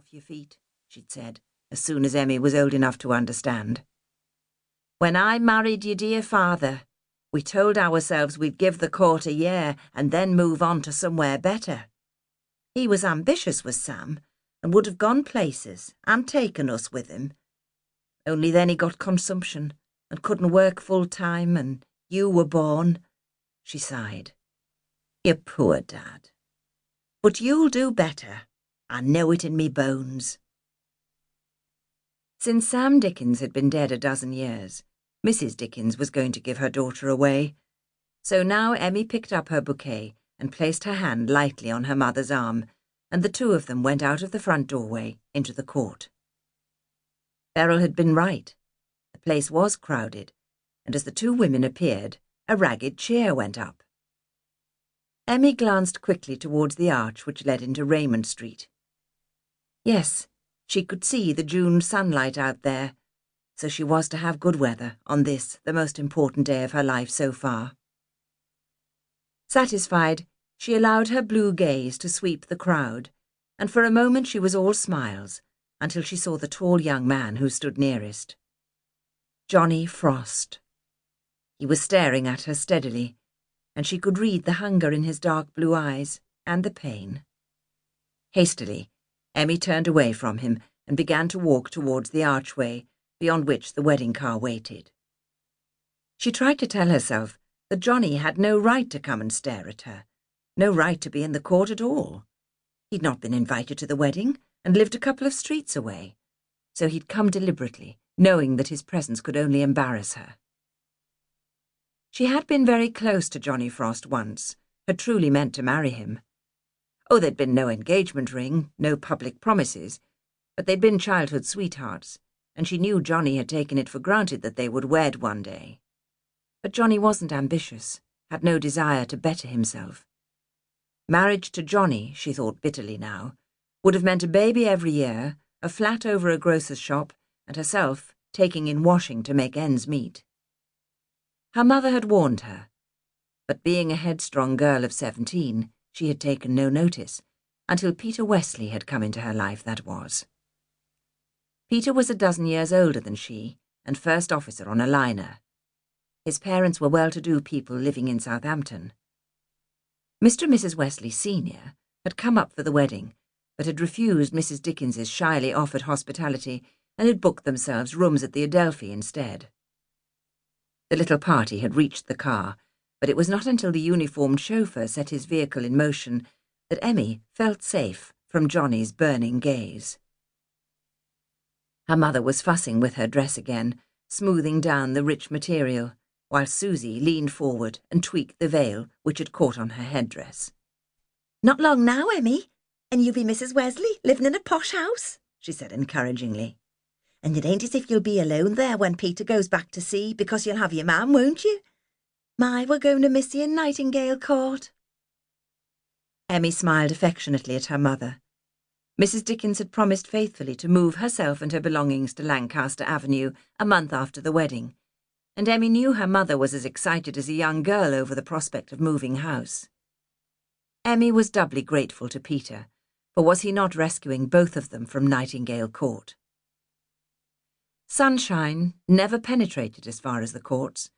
off your feet," she'd said, as soon as Emmy was old enough to understand. "When I married your dear father, we told ourselves we'd give the court a year and then move on to somewhere better. He was ambitious, was Sam, and would have gone places and taken us with him. Only then he got consumption and couldn't work full-time, and you were born," she sighed. "You poor Dad. But you'll do better. I know it in me bones." Since Sam Dickens had been dead a dozen years, Mrs Dickens was going to give her daughter away. So now Emmy picked up her bouquet and placed her hand lightly on her mother's arm, and the two of them went out of the front doorway into the court. Beryl had been right. The place was crowded, and as the two women appeared, a ragged cheer went up. Emmy glanced quickly towards the arch which led into Raymond Street. Yes, she could see the June sunlight out there, so she was to have good weather on this, the most important day of her life so far. Satisfied, she allowed her blue gaze to sweep the crowd, and for a moment she was all smiles, until she saw the tall young man who stood nearest. Johnny Frost. He was staring at her steadily, and she could read the hunger in his dark blue eyes and the pain. Hastily, Emmy turned away from him and began to walk towards the archway, beyond which the wedding car waited. She tried to tell herself that Johnny had no right to come and stare at her, no right to be in the court at all. He'd not been invited to the wedding and lived a couple of streets away, so he'd come deliberately, knowing that his presence could only embarrass her. She had been very close to Johnny Frost once, had truly meant to marry him. Oh, there'd been no engagement ring, no public promises, but they'd been childhood sweethearts, and she knew Johnny had taken it for granted that they would wed one day. But Johnny wasn't ambitious, had no desire to better himself. Marriage to Johnny, she thought bitterly now, would have meant a baby every year, a flat over a grocer's shop, and herself taking in washing to make ends meet. Her mother had warned her, but being a headstrong girl of 17, she had taken no notice, until Peter Wesley had come into her life, that was. Peter was a dozen years older than she, and first officer on a liner. His parents were well-to-do people living in Southampton. Mr. and Mrs. Wesley Sr. had come up for the wedding, but had refused Mrs. Dickens's shyly offered hospitality and had booked themselves rooms at the Adelphi instead. The little party had reached the car, but it was not until the uniformed chauffeur set his vehicle in motion that Emmy felt safe from Johnny's burning gaze. Her mother was fussing with her dress again, smoothing down the rich material, while Susie leaned forward and tweaked the veil which had caught on her headdress. "Not long now, Emmy, and you'll be Mrs. Wesley, living in a posh house," she said encouragingly. "And it ain't as if you'll be alone there when Peter goes back to sea, because you'll have your mam, won't you? My, we're going to miss you in Nightingale Court." Emmy smiled affectionately at her mother. Mrs. Dickens had promised faithfully to move herself and her belongings to Lancaster Avenue a month after the wedding, and Emmy knew her mother was as excited as a young girl over the prospect of moving house. Emmy was doubly grateful to Peter, for was he not rescuing both of them from Nightingale Court? Sunshine never penetrated as far as the courts,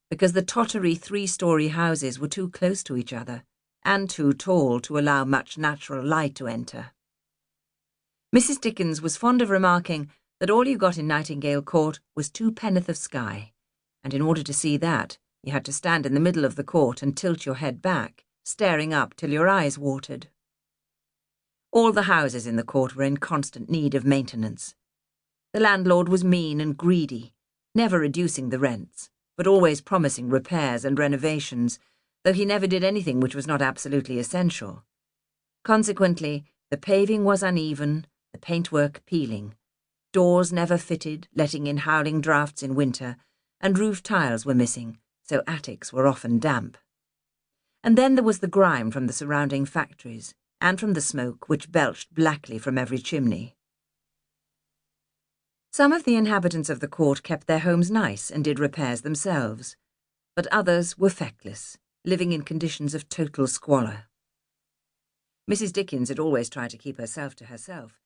because the tottery 3-story houses were too close to each other, and too tall to allow much natural light to enter. Mrs. Dickens was fond of remarking that all you got in Nightingale Court was 2 Penn'orth of Sky, and in order to see that, you had to stand in the middle of the court and tilt your head back, staring up till your eyes watered. All the houses in the court were in constant need of maintenance. The landlord was mean and greedy, never reducing the rents, but always promising repairs and renovations, though he never did anything which was not absolutely essential. Consequently, the paving was uneven, the paintwork peeling, doors never fitted, letting in howling draughts in winter, and roof tiles were missing, so attics were often damp. And then there was the grime from the surrounding factories, and from the smoke which belched blackly from every chimney. Some of the inhabitants of the court kept their homes nice and did repairs themselves, but others were feckless, living in conditions of total squalor. Mrs. Dickens had always tried to keep herself to herself,